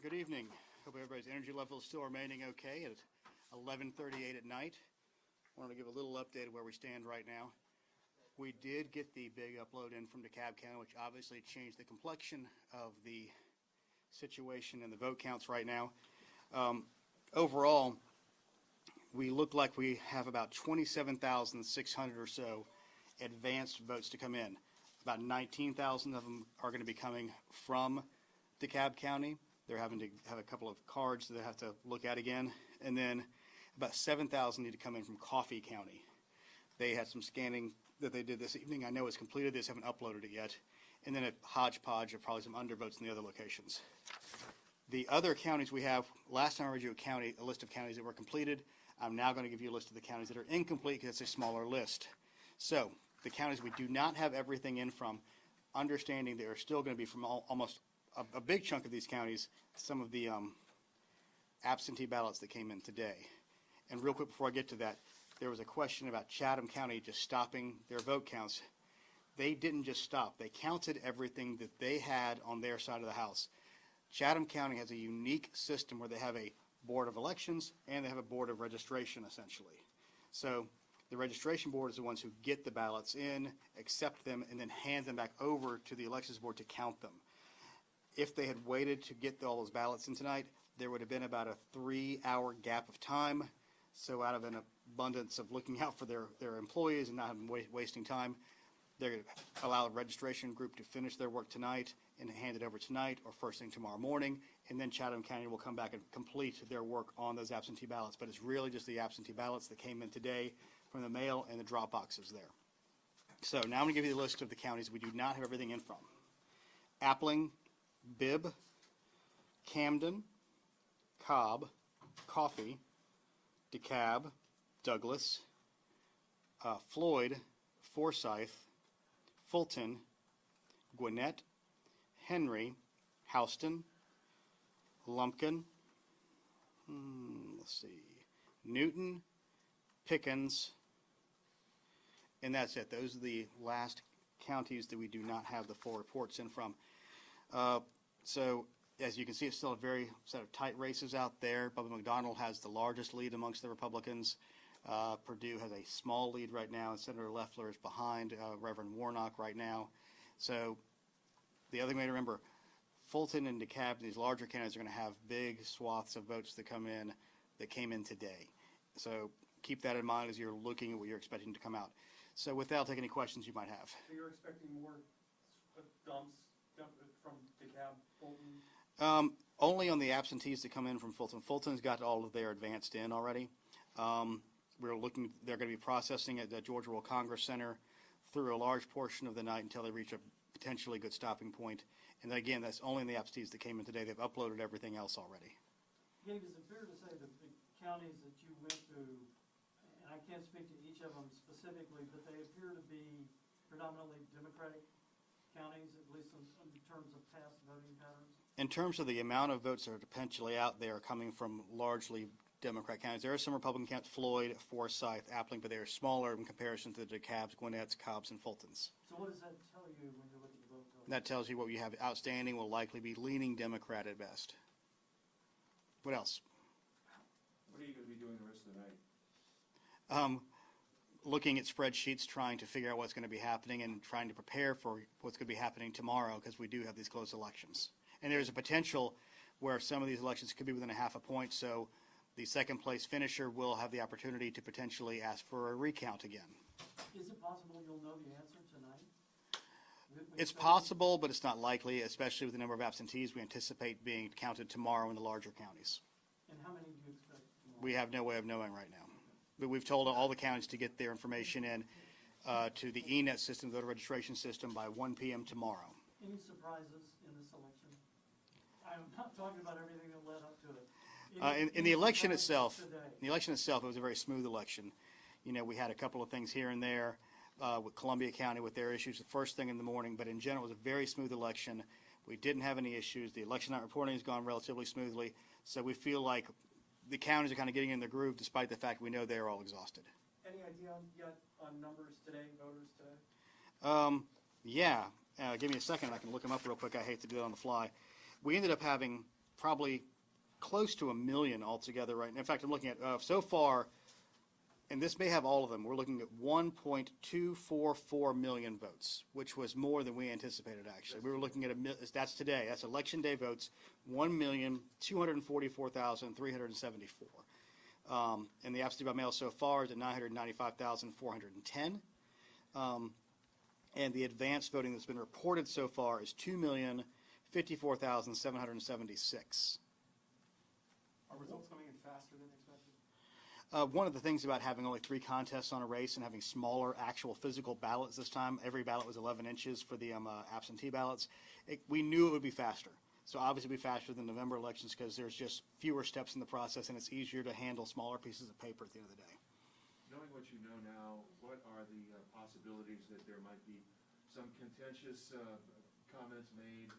Good evening. Hope everybody's energy level is still remaining okay at 11:38 at night. I wanted to give a little update of where we stand right now. We did get the big upload in from DeKalb County, which obviously changed the complexion of the situation and the vote counts right now. Overall, we look like we have about 27,600 or so advanced votes to come in. About 19,000 of them are going to be coming from DeKalb County. They're having to have a couple of cards that they have to look at again. And then about 7,000 need to come in from Coffee County. They had some scanning that they did this evening. I know it's completed. They just haven't uploaded it yet. And then a hodgepodge of probably some undervotes in the other locations. The other counties we have, last time I read you a list of counties that were completed. I'm now going to give you a list of the counties that are incomplete because it's a smaller list. So the counties we do not have everything in from, understanding there are still going to be from almost a big chunk of these counties, some of the absentee ballots that came in today. And real quick before I get to that, there was a question about Chatham County just stopping their vote counts. They didn't just stop. They counted everything that they had on their side of the house. Chatham County has a unique system where they have a board of elections and they have a board of registration, essentially. So the registration board is the ones who get the ballots in, accept them, and then hand them back over to the elections board to count them. If they had waited to get all those ballots in tonight, there would have been about a 3-hour gap of time. So out of an abundance of looking out for their employees and not having wasting time, they're going to allow the registration group to finish their work tonight and hand it over tonight or first thing tomorrow morning, and then Chatham County will come back and complete their work on those absentee ballots. But it's really just the absentee ballots that came in today from the mail and the drop boxes there. So now I'm going to give you the list of the counties we do not have everything in from. Appling, Bibb, Camden, Cobb, Coffee, DeKalb, Douglas, Floyd, Forsyth, Fulton, Gwinnett, Henry, Houston, Lumpkin, Newton, Pickens, and that's it. Those are the last counties that we do not have the full reports in from. So as you can see, it's still a very set of tight races out there. Bubba McDonald has the largest lead amongst the Republicans. Purdue has a small lead right now, and Senator Loeffler is behind Reverend Warnock right now. So the other thing to remember, Fulton and DeKalb, these larger counties, are going to have big swaths of votes that came in today. So keep that in mind as you're looking at what you're expecting to come out. So with that, I'll take any questions you might have. So you're expecting more dumps from DeKalb, Fulton? Only on the absentees that come in from Fulton. Fulton's got all of their advanced in already. They're going to be processing at the Georgia World Congress Center through a large portion of the night until they reach a potentially good stopping point. And again, that's only in the absentees that came in today. They've uploaded everything else already. Gabe, is it fair to say that the counties that you went to, and I can't speak to each of them specifically, but they appear to be predominantly Democratic counties, at least in terms of past voting patterns? In terms of the amount of votes that are potentially out there coming from largely Democrat counties, there are some Republican counties, Floyd, Forsyth, Appling, but they are smaller in comparison to the DeKalbs, Gwinnett's, Cobbs, and Fultons. So what does that tell you when you're looking at the vote totals? That tells you what you have outstanding will likely be leaning Democrat at best. What else? What are you going to be doing the rest of the night? Looking at spreadsheets, trying to figure out what's going to be happening and trying to prepare for what's going to be happening tomorrow, because we do have these close elections. And there's a potential where some of these elections could be within a half a point, so the second place finisher will have the opportunity to potentially ask for a recount again. Is it possible you'll know the answer tonight? It's possible, but it's not likely, especially with the number of absentees we anticipate being counted tomorrow in the larger counties. And how many do you expect tomorrow? We have no way of knowing right now. But we've told all the counties to get their information in to the ENET system, the voter registration system, by 1 p.m. tomorrow. Any surprises in this election? I'm not talking about everything that led up to it. In the election itself, it was a very smooth election. You know, we had a couple of things here and there with Columbia County with their issues the first thing in the morning, but in general, it was a very smooth election. We didn't have any issues. The election night reporting has gone relatively smoothly, so we feel like the counties are kind of getting in the groove, despite the fact we know they are all exhausted. Any idea yet on numbers today, voters today? Yeah. Give me a second. I can look them up real quick. I hate to do it on the fly. We ended up having probably close to 1 million altogether right now. In fact, I'm looking at, so far, and this may have all of them, we're looking at 1.244 million votes, which was more than we anticipated, actually. We were looking at, that's today, that's election day votes, 1,244,374. And the absentee by mail so far is at 995,410. And the advanced voting that's been reported so far is 2,054,776. Are results coming in faster than expected? One of the things about having only 3 contests on a race and having smaller actual physical ballots this time, every ballot was 11 inches for the absentee ballots, we knew it would be faster. So obviously it'd be faster than November elections because there's just fewer steps in the process and it's easier to handle smaller pieces of paper at the end of the day. Knowing what you know now, what are the possibilities that there might be some contentious comments made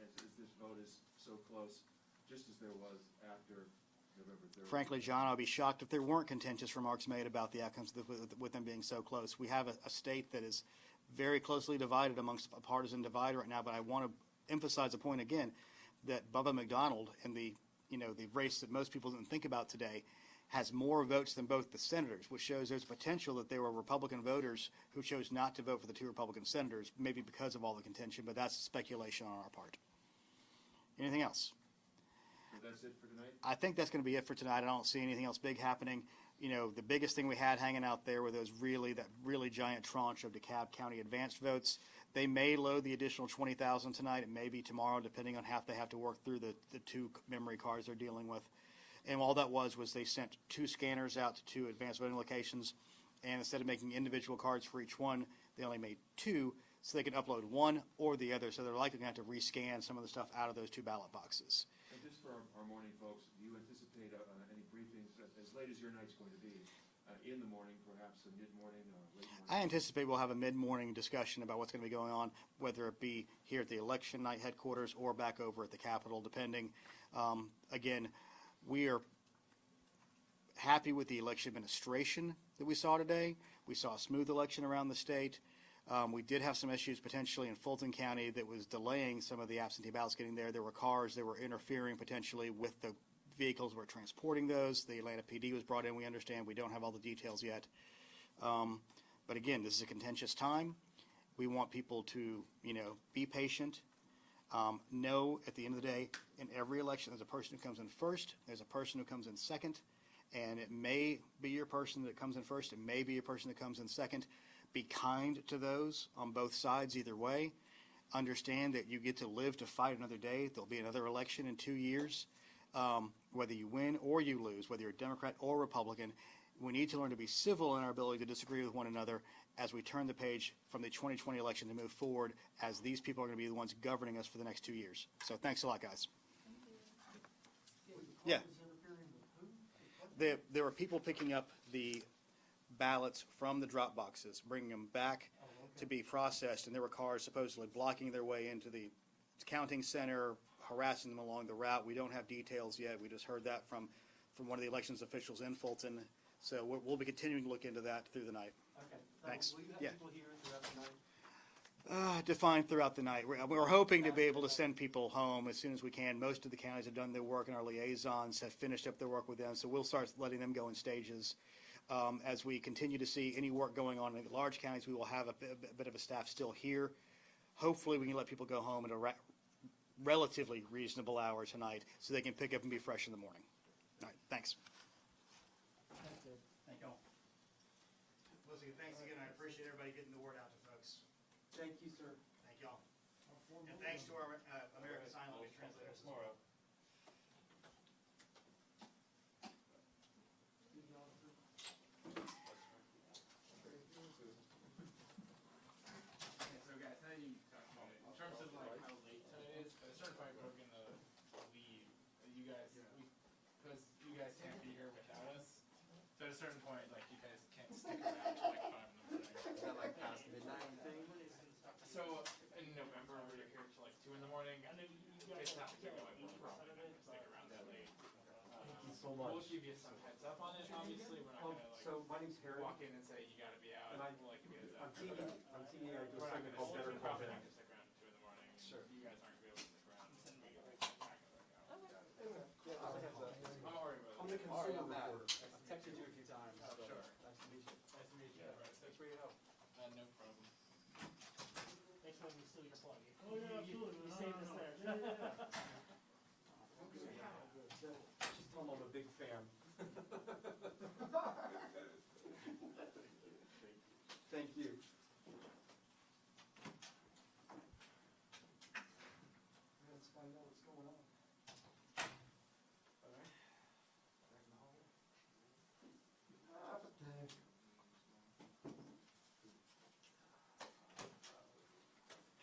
as this vote is so close, just as there was after November 3rd? Frankly, John, I'd be shocked if there weren't contentious remarks made about the outcomes with them being so close. We have a state that is very closely divided amongst a partisan divide right now, but I want to emphasize a point again that Bubba McDonald in the race that most people didn't think about today has more votes than both the senators, which shows there's potential that there were Republican voters who chose not to vote for the 2 Republican senators, maybe because of all the contention, but that's speculation on our part. Anything else? So that's it for tonight? I think that's going to be it for tonight. I don't see anything else big happening. The biggest thing we had hanging out there were that really giant tranche of DeKalb County advanced votes. They may load the additional 20,000 tonight. It may be tomorrow, depending on how they have to work through the 2 memory cards they're dealing with. And all that was they sent 2 scanners out to 2 advanced voting locations, and instead of making individual cards for each one, they only made 2, so they can upload one or the other. So they're likely going to have to rescan some of the stuff out of those 2 ballot boxes. And just for our morning folks, do you anticipate any briefings as late as your night's going to be? In the morning, perhaps a mid-morning or late morning? I anticipate we'll have a mid-morning discussion about what's going to be going on, whether it be here at the election night headquarters or back over at the Capitol, depending. Again, we are happy with the election administration that we saw today. We saw a smooth election around the state. We did have some issues potentially in Fulton County that was delaying some of the absentee ballots getting there. There were cars that were interfering potentially with the vehicles were transporting those. The Atlanta PD was brought in, we understand. We don't have all the details yet. But again, this is a contentious time. We want people to, be patient. Know at the end of the day, in every election, there's a person who comes in first, there's a person who comes in second, and it may be your person that comes in first, it may be your person that comes in second. Be kind to those on both sides either way. Understand that you get to live to fight another day. There'll be another election in 2 years. Whether you win or you lose, whether you're Democrat or Republican, we need to learn to be civil in our ability to disagree with one another as we turn the page from the 2020 election to move forward, as these people are going to be the ones governing us for the next 2 years. So thanks a lot, guys. Yeah. There were people picking up the ballots from the drop boxes, bringing them back to be processed, and there were cars supposedly blocking their way into the counting center, harassing them along the route. We don't have details yet. We just heard that from one of the elections officials in Fulton. So we'll be continuing to look into that through the night. Okay. Thanks. Will you have people here throughout the night? Defined throughout the night. We're hoping to be able to send people home as soon as we can. Most of the counties have done their work, and our liaisons have finished up their work with them. So we'll start letting them go in stages. As we continue to see any work going on in the large counties, we will have a bit of a staff still here. Hopefully we can let people go home at a relatively reasonable hour tonight so they can pick up and be fresh in the morning. All right, thanks. Thank you. Thank you all. Listen, thanks again. I appreciate everybody getting the word out to folks. Thank you, sir. Thank you all. And thanks to our American Sign Language translators as well. So guys, now you talked about it, in terms of like how late tonight is, at a certain point we're gonna leave, you guys, because you guys can't be here without us, so at a certain point, like, you guys can't stick around till like 5 in the morning. Is that like past midnight thing? So, in November, we're here till like 2 in the morning, it's not particularly, we're probably not gonna stick around that late. Thank you so We'll much. give you some heads up on it, obviously, we're not gonna like, So my name's Harry, walk in and say, you gotta be out, and we'll like give you I'm a heads up. I'm TV, I do a We're not segment gonna, called Better we're Call probably Ben. not gonna stick around at 2 in the morning. Sure. You guys aren't gonna be able to stick around. And then we can like, back it back out. Sorry, I'm Matt. Nice to I've meet texted you. you a few times. Oh, so sure. Nice to meet you. Nice to meet you. Yeah. Right, Thanks for your help. no problem. Next time you steal your plug. Oh, yeah, absolutely. You No, save no, this no. there. Yeah, yeah, yeah. Just tell them I'm a big fan. Thank you. Let's find out what's going on. All right. Back in the hallway.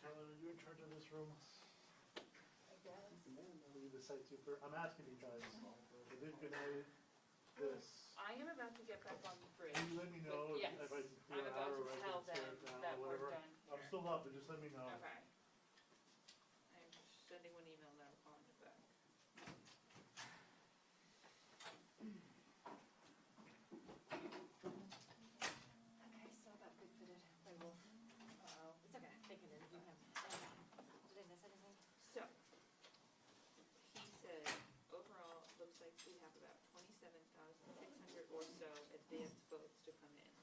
Carolyn, are you in charge of this room? I guess. I'll leave the site super, I'm asking you guys, if you can edit this, I am about to get back on the bridge. can you let me know if Yes, if I do I'm an about hour to or I tell can tear them it down that or we're whatever? done I'm here. still up, but just let me know. Okay. I'm sending one email now calling it back. Okay, so I got big fitted by Wolf. Uh-oh, it's okay, they can interview him. Did I miss anything? So, he said, overall, it looks like we have about 27,600 or so advanced votes to come in.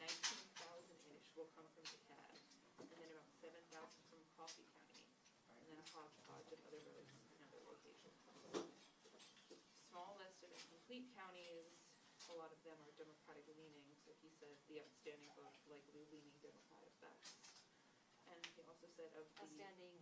19,000-ish will come from DeKalb, and then about 7,000 from Coffee County, and then a hodgepodge of other votes in other locations. Small list of incomplete counties, a lot of them are Democratic leaning, so he said the outstanding votes likely leaning Democratic best. And he also said of the. Outstanding